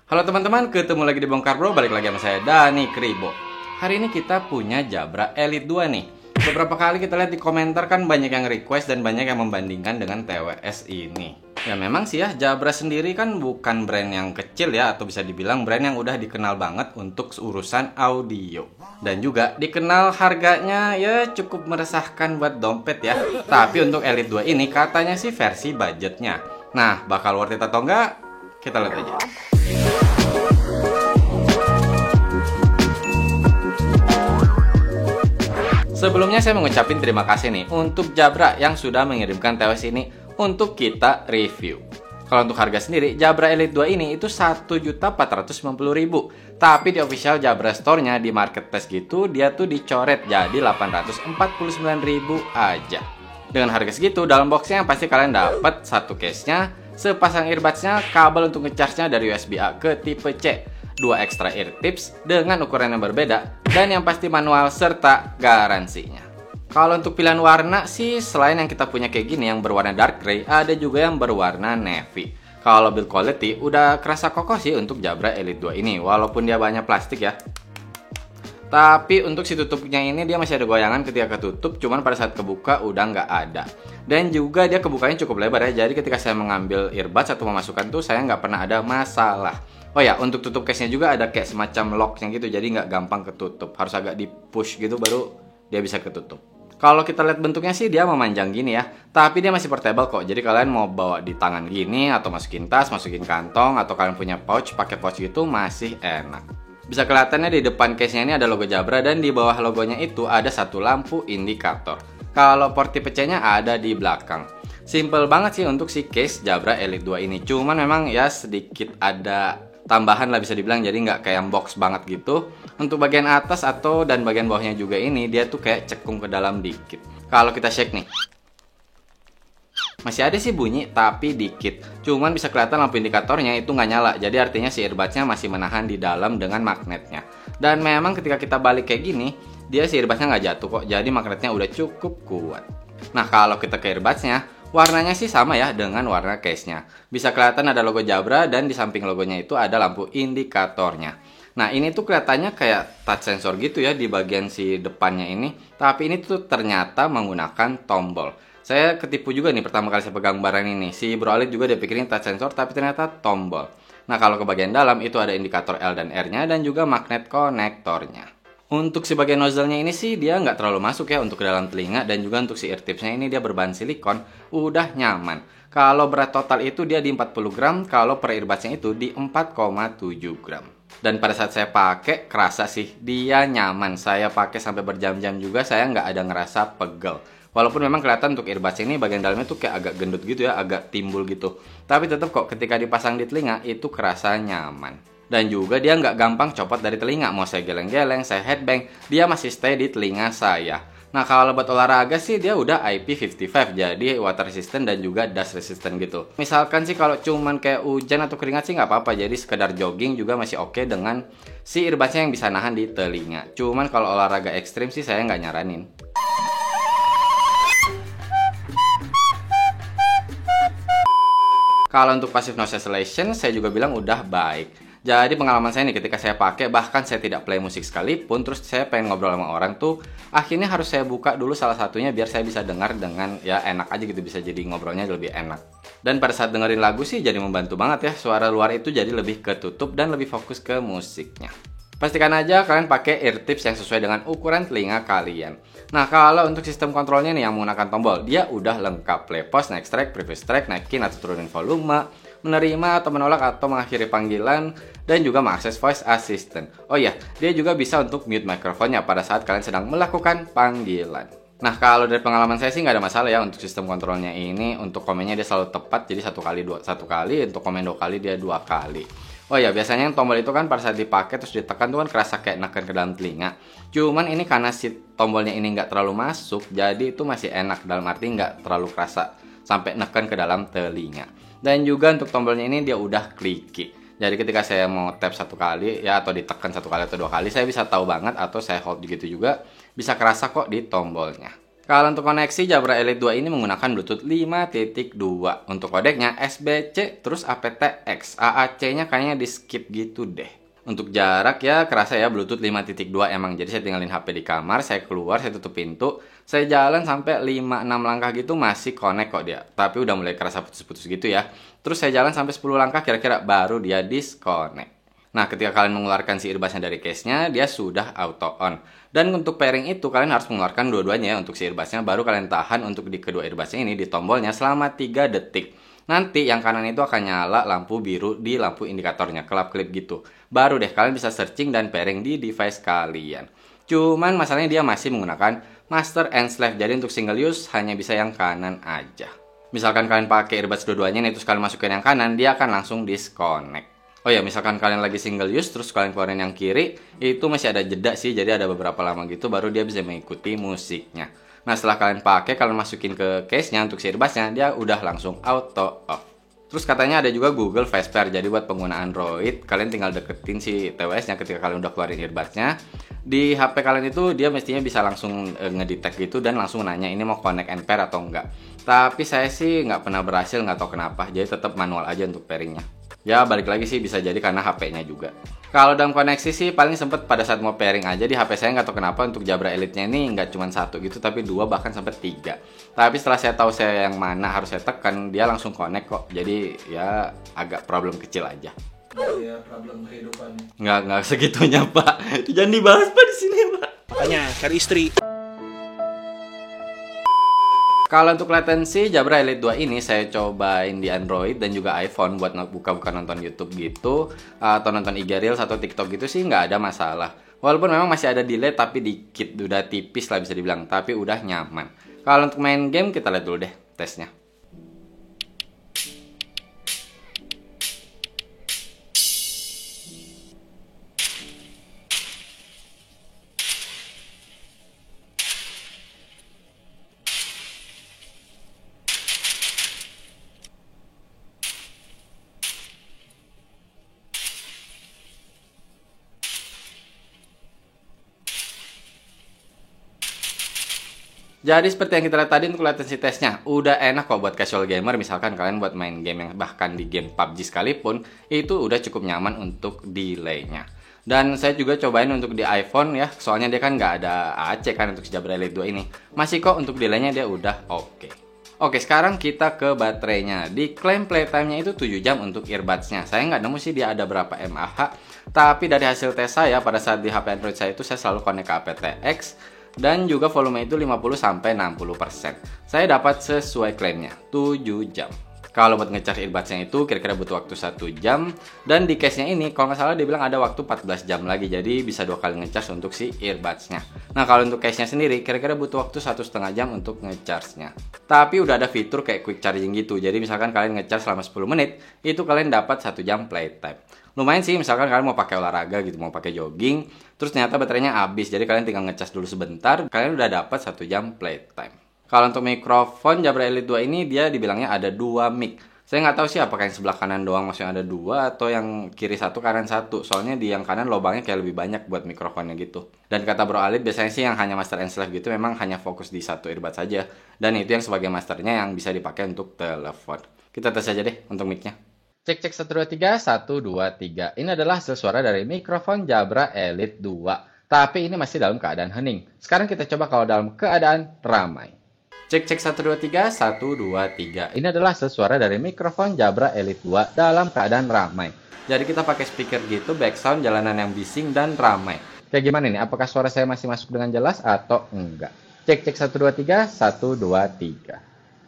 Halo teman-teman, ketemu lagi di Bongkar Bro, balik lagi sama saya Dani Kribo. Hari ini kita punya Jabra Elite 2 nih. Beberapa kali kita lihat di komentar kan banyak yang request dan banyak yang membandingkan dengan TWS ini. Ya memang sih ya, Jabra sendiri kan bukan brand yang kecil ya, atau bisa dibilang brand yang udah dikenal banget untuk urusan audio. Dan juga dikenal harganya ya cukup meresahkan buat dompet ya. Tapi untuk Elite 2 ini katanya sih versi budgetnya. Nah, bakal worth it atau enggak? Kita lihat aja. Sebelumnya saya mengucapkan terima kasih nih untuk Jabra yang sudah mengirimkan TWS ini untuk kita review. Kalau untuk harga sendiri, Jabra Elite 2 ini itu 1.490.000. Tapi di official Jabra Store-nya di marketplace gitu, dia tuh dicoret jadi 849.000 aja. Dengan harga segitu, dalam boxnya pasti kalian dapat satu case-nya, sepasang earbuds-nya, kabel untuk nge-charge-nya dari USB A ke tipe C, 2 extra ear tips dengan ukuran yang berbeda, dan yang pasti manual serta garansinya. Kalau untuk pilihan warna sih, selain yang kita punya kayak gini yang berwarna dark gray, ada juga yang berwarna navy. Kalau build quality udah kerasa kokoh sih untuk Jabra Elite 2 ini, walaupun dia banyak plastik ya. Tapi untuk si tutupnya ini dia masih ada goyangan ketika ketutup, cuman pada saat kebuka udah nggak ada. Dan juga dia kebukanya cukup lebar ya, jadi ketika saya mengambil earbuds atau memasukkan tuh saya nggak pernah ada masalah. Oh ya, untuk tutup case-nya juga ada kayak semacam lock-nya gitu, jadi nggak gampang ketutup. Harus agak di-push gitu baru dia bisa ketutup. Kalau kita lihat bentuknya sih dia memanjang gini ya, tapi dia masih portable kok. Jadi kalian mau bawa di tangan gini, atau masukin tas, masukin kantong, atau kalian punya pouch, pakai pouch gitu masih enak. Bisa kelihatannya di depan case-nya ini ada logo Jabra dan di bawah logonya itu ada satu lampu indikator. Kalau port tipe C-nya ada di belakang. Simple banget sih untuk si case Jabra Elite 2 ini. Cuman memang ya sedikit ada tambahan lah bisa dibilang, jadi nggak kayak yang box banget gitu. Untuk bagian atas dan bagian bawahnya juga ini dia tuh kayak cekung ke dalam dikit. Kalau kita shake nih, masih ada sih bunyi tapi dikit. Cuman bisa kelihatan lampu indikatornya itu nggak nyala. Jadi artinya si earbudsnya masih menahan di dalam dengan magnetnya. Dan memang ketika kita balik kayak gini, dia si earbudsnya nggak jatuh kok. Jadi magnetnya udah cukup kuat. Nah kalau kita ke earbudsnya, warnanya sih sama ya dengan warna case-nya. Bisa kelihatan ada logo Jabra dan di samping logonya itu ada lampu indikatornya. Nah ini tuh kelihatannya kayak touch sensor gitu ya di bagian si depannya ini. Tapi ini tuh ternyata menggunakan tombol. Saya ketipu juga nih pertama kali saya pegang barang ini. Si Bro Alit juga dia pikirin touch sensor tapi ternyata tombol. Nah kalau ke bagian dalam itu ada indikator L dan R-nya dan juga magnet konektornya. Untuk si bagian nozzle-nya ini sih dia nggak terlalu masuk ya untuk ke dalam telinga, dan juga untuk si ear tips-nya ini dia berbahan silikon, udah nyaman. Kalau berat total itu dia di 40 gram, kalau per earbuds-nya itu di 4,7 gram. Dan pada saat saya pakai kerasa sih dia nyaman. Saya pakai sampai berjam-jam juga saya nggak ada ngerasa pegel. Walaupun memang kelihatan untuk earbuds ini bagian dalamnya tuh kayak agak gendut gitu ya, agak timbul gitu. Tapi tetap kok ketika dipasang di telinga itu kerasa nyaman. Dan juga dia nggak gampang copot dari telinga. Mau saya geleng-geleng, saya headbang, dia masih stay di telinga saya. Nah kalau buat olahraga sih dia udah IP55, jadi water resistant dan juga dust resistant gitu. Misalkan sih kalau cuman kayak hujan atau keringat sih nggak apa-apa, jadi sekedar jogging juga masih oke dengan si earbudsnya yang bisa nahan di telinga. Cuman kalau olahraga ekstrim sih saya nggak nyaranin. Kalau untuk passive noise cancellation saya juga bilang udah baik. Jadi pengalaman saya nih ketika saya pakai, bahkan saya tidak play musik sekalipun, terus saya pengen ngobrol sama orang tuh, akhirnya harus saya buka dulu salah satunya biar saya bisa dengar dengan ya enak aja gitu, bisa jadi ngobrolnya lebih enak. Dan pada saat dengerin lagu sih jadi membantu banget ya, suara luar itu jadi lebih ketutup dan lebih fokus ke musiknya. Pastikan aja kalian pakai ear tips yang sesuai dengan ukuran telinga kalian. Nah kalau untuk sistem kontrolnya nih yang menggunakan tombol, dia udah lengkap. Play, pause, next track, previous track, naikin atau turunin volume, menerima atau menolak atau mengakhiri panggilan, dan juga mengakses voice assistant. Oh iya, dia juga bisa untuk mute mikrofonnya pada saat kalian sedang melakukan panggilan. Nah kalau dari pengalaman saya sih nggak ada masalah ya untuk sistem kontrolnya ini. Untuk komennya dia selalu tepat, jadi satu kali, untuk komen 2 kali dia 2 kali. Oh ya, biasanya yang tombol itu kan pada saat dipakai terus ditekan tuh kan kerasa kayak neken ke dalam telinga. Cuman ini karena si tombolnya ini nggak terlalu masuk, jadi itu masih enak, dalam arti nggak terlalu kerasa sampai neken ke dalam telinga. Dan juga untuk tombolnya ini dia udah clicky. Jadi ketika saya mau tap 1 kali ya, atau ditekan 1 kali atau 2 kali, saya bisa tahu banget, atau saya hold gitu juga bisa kerasa kok di tombolnya. Kalau untuk koneksi Jabra Elite 2 ini menggunakan Bluetooth 5.2. Untuk kodeknya SBC terus aptX. AAC-nya kayaknya di skip gitu deh. Untuk jarak ya kerasa ya Bluetooth 5.2 emang. Jadi saya tinggalin HP di kamar, saya keluar, saya tutup pintu, saya jalan sampai 5-6 langkah gitu masih connect kok dia. Tapi udah mulai kerasa putus-putus gitu ya. Terus saya jalan sampai 10 langkah kira-kira baru dia disconnect. Nah, ketika kalian mengeluarkan si earbudsnya dari case-nya, dia sudah auto on. Dan untuk pairing itu, kalian harus mengeluarkan dua-duanya ya untuk si earbudsnya. Baru kalian tahan untuk di kedua earbudsnya ini di tombolnya selama 3 detik. Nanti yang kanan itu akan nyala lampu biru di lampu indikatornya, kelap-kelip gitu. Baru deh kalian bisa searching dan pairing di device kalian. Cuman masalahnya dia masih menggunakan master and slave. Jadi untuk single use hanya bisa yang kanan aja. Misalkan kalian pakai earbuds dua-duanya nih, terus kalian masukin yang kanan, dia akan langsung disconnect. Oh ya, misalkan kalian lagi single use terus kalian keluarin yang kiri, itu masih ada jeda sih, jadi ada beberapa lama gitu baru dia bisa mengikuti musiknya. Nah, setelah kalian pakai, kalian masukin ke case-nya untuk si earbuds-nya, dia udah langsung auto off. Terus katanya ada juga Google Voice Pair, jadi buat pengguna Android, kalian tinggal deketin si TWS-nya ketika kalian udah keluarin earbuds-nya. Di HP kalian itu dia mestinya bisa langsung ngedetect gitu dan langsung nanya ini mau connect and pair atau enggak. Tapi saya sih nggak pernah berhasil, nggak tahu kenapa, jadi tetap manual aja untuk pairingnya. Ya balik lagi sih bisa jadi karena HP-nya juga. Kalau dalam koneksi sih paling sempet pada saat mau pairing aja di HP saya nggak tahu kenapa untuk Jabra Elite-nya ini nggak cuma satu gitu tapi dua bahkan sampai 3. Tapi setelah saya tahu saya yang mana harus saya tekan dia langsung connect kok. Jadi ya agak problem kecil aja. Iya, problem kehidupan. Nggak segitunya Pak. Jangan dibahas Pak di sini Pak. Makanya cari istri. Kalau untuk latency Jabra Elite 2 ini saya cobain di Android dan juga iPhone buat buka-buka nonton YouTube gitu atau nonton IG Reels atau TikTok gitu sih nggak ada masalah. Walaupun memang masih ada delay tapi dikit, udah tipis lah bisa dibilang, tapi udah nyaman. Kalau untuk main game kita lihat dulu deh tesnya. Jadi seperti yang kita lihat tadi untuk latency testnya, udah enak kok buat casual gamer. Misalkan kalian buat main game yang bahkan di game PUBG sekalipun, itu udah cukup nyaman untuk delaynya. Dan saya juga cobain untuk di iPhone ya, soalnya dia kan nggak ada AAC kan untuk si Jabra Elite 2 ini. Masih kok untuk delaynya dia udah oke. Oke, sekarang kita ke baterainya. Di klaim playtime-nya itu 7 jam untuk earbuds-nya. Saya nggak nemu sih dia ada berapa mAh, tapi dari hasil tes saya pada saat di HP Android saya itu saya selalu connect ke aptX. Dan juga volume itu 50-60%. Saya dapat sesuai klaimnya, 7 jam. Kalau buat ngecharge earbudsnya itu kira-kira butuh waktu 1 jam. Dan di case-nya ini kalau nggak salah dia bilang ada waktu 14 jam lagi. Jadi bisa 2 kali ngecharge untuk si earbudsnya. Nah kalau untuk case-nya sendiri kira-kira butuh waktu 1,5 jam untuk ngecharge-nya. Tapi udah ada fitur kayak quick charging gitu. Jadi misalkan kalian ngecharge selama 10 menit, itu kalian dapat 1 jam playtime. Lumayan sih misalkan kalian mau pakai olahraga gitu, mau pakai jogging, terus ternyata baterainya habis, jadi kalian tinggal ngecas dulu sebentar, kalian udah dapat 1 jam playtime. Kalau untuk mikrofon Jabra Elite 2 ini dia dibilangnya ada 2 mic. Saya nggak tahu sih apakah yang sebelah kanan doang maksudnya ada 2 atau yang kiri 1 kanan 1. Soalnya di yang kanan lubangnya kayak lebih banyak buat mikrofonnya gitu. Dan kata Bro Alit biasanya sih yang hanya master and slave gitu memang hanya fokus di 1 earbud saja. Dan itu yang sebagai masternya yang bisa dipakai untuk telepon. Kita tes aja deh untuk mic-nya. Cek 1 2 3 1 2 3. Ini adalah hasil suara dari mikrofon Jabra Elite 2. Tapi ini masih dalam keadaan hening. Sekarang kita coba kalau dalam keadaan ramai. Cek 1 2 3 1 2 3. Ini adalah hasil suara dari mikrofon Jabra Elite 2 dalam keadaan ramai. Jadi kita pakai speaker gitu, background jalanan yang bising dan ramai. Kayak gimana nih? Apakah suara saya masih masuk dengan jelas atau enggak? Cek 1 2 3 1 2 3.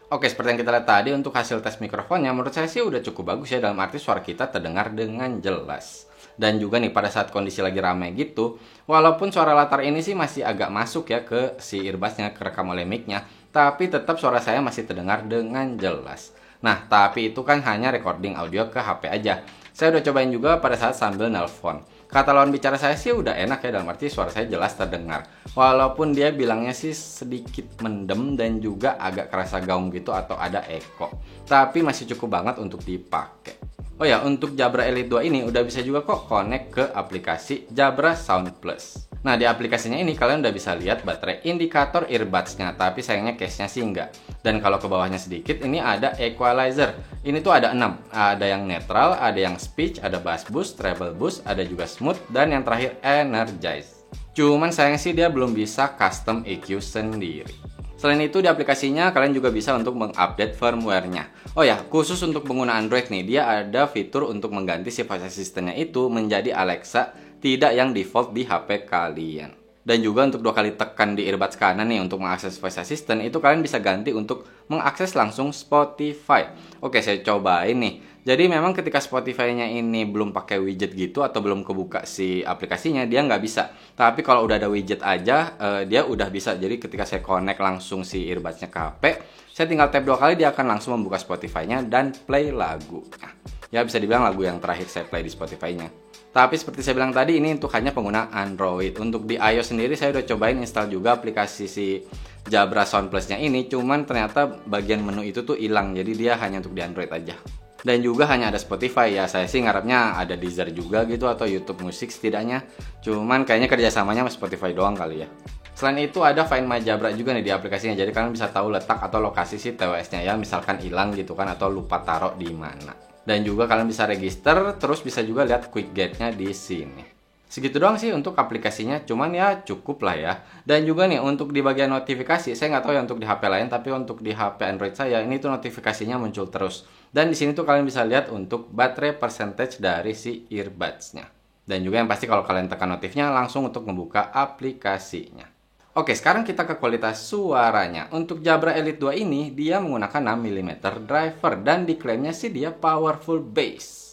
Oke, seperti yang kita lihat tadi untuk hasil tes mikrofonnya, menurut saya sih udah cukup bagus ya, dalam arti suara kita terdengar dengan jelas. Dan juga nih pada saat kondisi lagi ramai gitu, walaupun suara latar ini sih masih agak masuk ya ke si earbudsnya, kerekam oleh mic-nya, tapi tetap suara saya masih terdengar dengan jelas. Nah, tapi itu kan hanya recording audio ke HP aja. Saya udah cobain juga pada saat sambil nelpon. Kata lawan bicara saya sih udah enak ya, dalam arti suara saya jelas terdengar. Walaupun dia bilangnya sih sedikit mendem dan juga agak kerasa gaung gitu atau ada echo. Tapi masih cukup banget untuk dipakai. Oh ya, untuk Jabra Elite 2 ini udah bisa juga kok connect ke aplikasi Jabra Sound Plus. Nah, di aplikasinya ini kalian udah bisa lihat baterai indikator earbuds-nya, tapi sayangnya case-nya sih enggak. Dan kalau ke bawahnya sedikit, ini ada equalizer. Ini tuh ada 6. Ada yang netral, ada yang speech, ada bass boost, treble boost, ada juga smooth, dan yang terakhir energize. Cuman sayang sih dia belum bisa custom EQ sendiri. Selain itu di aplikasinya kalian juga bisa untuk mengupdate firmware-nya. Oh ya, khusus untuk pengguna Android nih, dia ada fitur untuk mengganti si voice assistant-nya itu menjadi Alexa, tidak yang default di HP kalian. Dan juga untuk 2 kali tekan di earbuds kanan nih untuk mengakses voice assistant, itu kalian bisa ganti untuk mengakses langsung Spotify. Oke, saya cobain nih. Jadi memang ketika Spotify-nya ini belum pakai widget gitu atau belum kebuka si aplikasinya, dia nggak bisa. Tapi kalau udah ada widget aja, dia udah bisa. Jadi ketika saya connect langsung si earbuds-nya ke HP, saya tinggal tap 2 kali, dia akan langsung membuka Spotify-nya dan play lagu. Nah, ya bisa dibilang lagu yang terakhir saya play di Spotify-nya. Tapi seperti saya bilang tadi, ini untuk hanya pengguna Android. Untuk di iOS sendiri saya udah cobain install juga aplikasi si Jabra Sound Plus-nya ini, cuman ternyata bagian menu itu tuh hilang. Jadi dia hanya untuk di Android aja. Dan juga hanya ada Spotify ya, saya sih ngarepnya ada Deezer juga gitu atau YouTube Music setidaknya. Cuman kayaknya kerjasamanya sama Spotify doang kali ya. Selain itu ada Find My Jabra juga nih di aplikasinya, jadi kalian bisa tahu letak atau lokasi si TWS-nya ya, misalkan hilang gitu kan atau lupa taruh di mana. Dan juga kalian bisa register, terus bisa juga lihat quick guide-nya di sini. Segitu doang sih untuk aplikasinya, cuman ya cukup lah ya. Dan juga nih untuk di bagian notifikasi, saya nggak tahu ya untuk di HP lain, tapi untuk di HP Android saya ini tuh notifikasinya muncul terus. Dan di sini tuh kalian bisa lihat untuk baterai percentage dari si earbuds-nya. Dan juga yang pasti kalau kalian tekan notifnya langsung untuk membuka aplikasinya. Oke, sekarang kita ke kualitas suaranya. Untuk Jabra Elite 2 ini, dia menggunakan 6mm driver dan diklaimnya sih dia powerful bass.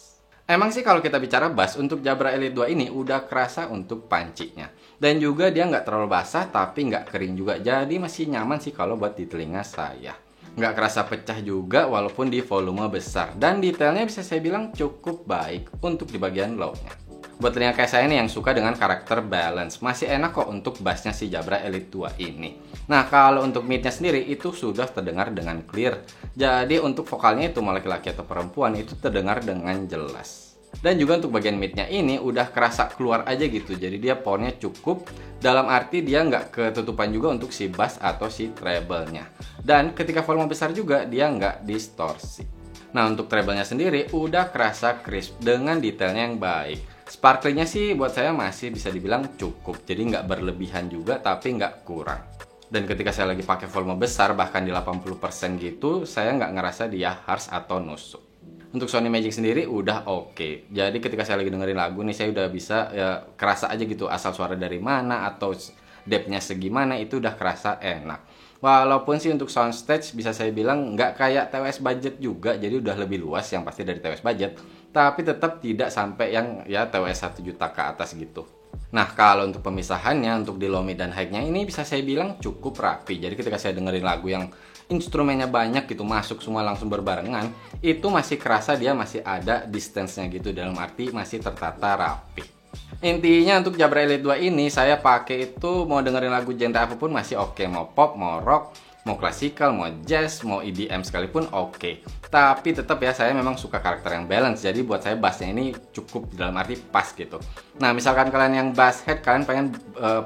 Emang sih kalau kita bicara bass, untuk Jabra Elite 2 ini udah kerasa untuk pancinya. Dan juga dia nggak terlalu basah tapi nggak kering juga. Jadi masih nyaman sih kalau buat di telinga saya. Nggak kerasa pecah juga walaupun di volume besar. Dan detailnya bisa saya bilang cukup baik untuk di bagian low-nya. Buat telinga kayak saya nih yang suka dengan karakter balance, masih enak kok untuk bassnya si Jabra Elite 2 ini. Nah, kalau untuk mid-nya sendiri itu sudah terdengar dengan clear. Jadi untuk vokalnya itu mau laki-laki atau perempuan itu terdengar dengan jelas. Dan juga untuk bagian mid-nya ini udah kerasa keluar aja gitu. Jadi dia powernya cukup, dalam arti dia nggak ketutupan juga untuk si bass atau si treble-nya. Dan ketika volume besar juga dia nggak distorsi. Nah, untuk treble-nya sendiri udah kerasa crisp dengan detailnya yang baik. Sparklingnya sih buat saya masih bisa dibilang cukup, jadi nggak berlebihan juga tapi nggak kurang. Dan ketika saya lagi pakai volume besar bahkan di 80% gitu, saya nggak ngerasa dia harsh atau nusuk. Untuk Sony Magic sendiri udah oke. Jadi ketika saya lagi dengerin lagu nih, saya udah bisa ya, kerasa aja gitu asal suara dari mana atau depth-nya segimana, itu udah kerasa enak. Walaupun sih untuk soundstage bisa saya bilang nggak kayak TWS budget juga, jadi udah lebih luas yang pasti dari TWS budget, tapi tetap tidak sampai yang ya TWS 1 juta ke atas gitu. Nah, kalau untuk pemisahannya untuk di low mid dan high-nya ini bisa saya bilang cukup rapi. Jadi ketika saya dengerin lagu yang instrumennya banyak gitu masuk semua langsung berbarengan, itu masih kerasa dia masih ada distance-nya gitu, dalam arti masih tertata rapi. Intinya untuk Jabra Elite 2 ini saya pakai itu mau dengerin lagu genre apapun masih oke. Mau pop, mau rock, mau klasikal, mau jazz, mau EDM sekalipun oke. Tapi tetap ya saya memang suka karakter yang balance. Jadi buat saya bassnya ini cukup dalam arti pas gitu. Nah, misalkan kalian yang bass head, kalian pengen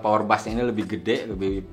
power bassnya ini lebih gede, lebih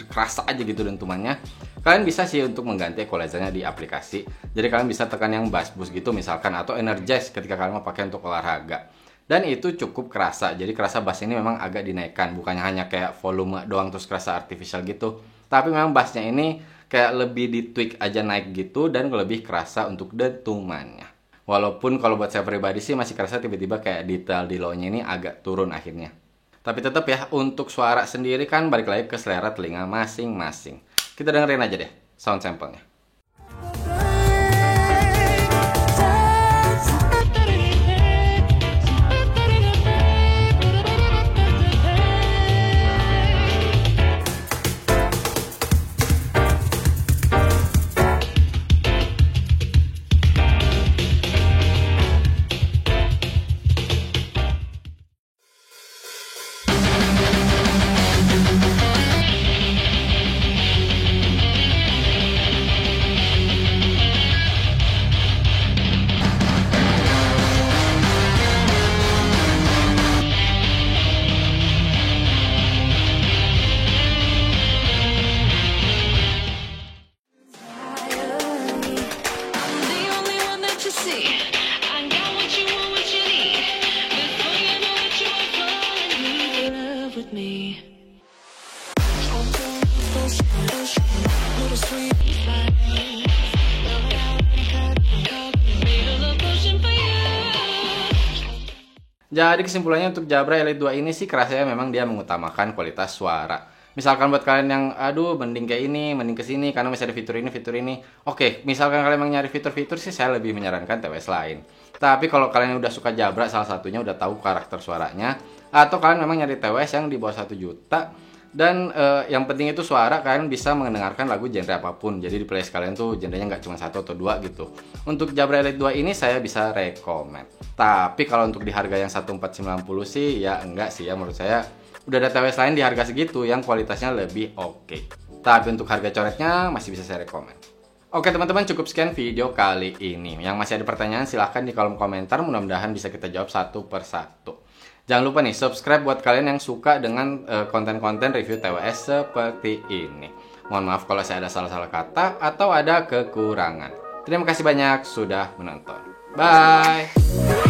kerasa aja gitu dentumannya, kalian bisa sih untuk mengganti equalizernya di aplikasi. Jadi kalian bisa tekan yang bass boost gitu misalkan, atau energize ketika kalian mau pakai untuk olahraga. Dan itu cukup kerasa, jadi kerasa bass ini memang agak dinaikkan, bukannya hanya kayak volume doang terus kerasa artificial gitu. Tapi memang bassnya ini kayak lebih di tweak aja naik gitu dan lebih kerasa untuk dentumannya. Walaupun kalau buat saya pribadi sih masih kerasa tiba-tiba kayak detail di low-nya ini agak turun akhirnya. Tapi tetap ya untuk suara sendiri kan balik lagi ke selera telinga masing-masing. Kita dengerin aja deh sound sample-nya. Jadi kesimpulannya untuk Jabra Elite 2 ini sih kerasanya memang dia mengutamakan kualitas suara. Misalkan buat kalian yang aduh mending kayak ini, mending ke sini karena masih ada fitur ini, fitur ini. Oke, misalkan kalian memang nyari fitur-fitur sih saya lebih menyarankan TWS lain. Tapi kalau kalian udah suka Jabra salah satunya udah tahu karakter suaranya atau kalian memang nyari TWS yang di bawah 1 juta dan yang penting itu suara kalian bisa mendengarkan lagu genre apapun. Jadi di playlist kalian tuh genrenya nggak cuma 1 atau 2 gitu. Untuk Jabra Elite 2 ini saya bisa rekomend. Tapi kalau untuk di harga yang 1490 sih ya enggak sih ya, menurut saya udah ada TWS lain di harga segitu yang kualitasnya lebih oke. Tapi untuk harga coretnya masih bisa saya rekomend. Oke teman-teman, cukup sekian video kali ini. Yang masih ada pertanyaan silahkan di kolom komentar, mudah-mudahan bisa kita jawab satu persatu. Jangan lupa nih subscribe buat kalian yang suka dengan konten-konten review TWS seperti ini. Mohon maaf kalau saya ada salah-salah kata atau ada kekurangan. Terima kasih banyak sudah menonton. Bye!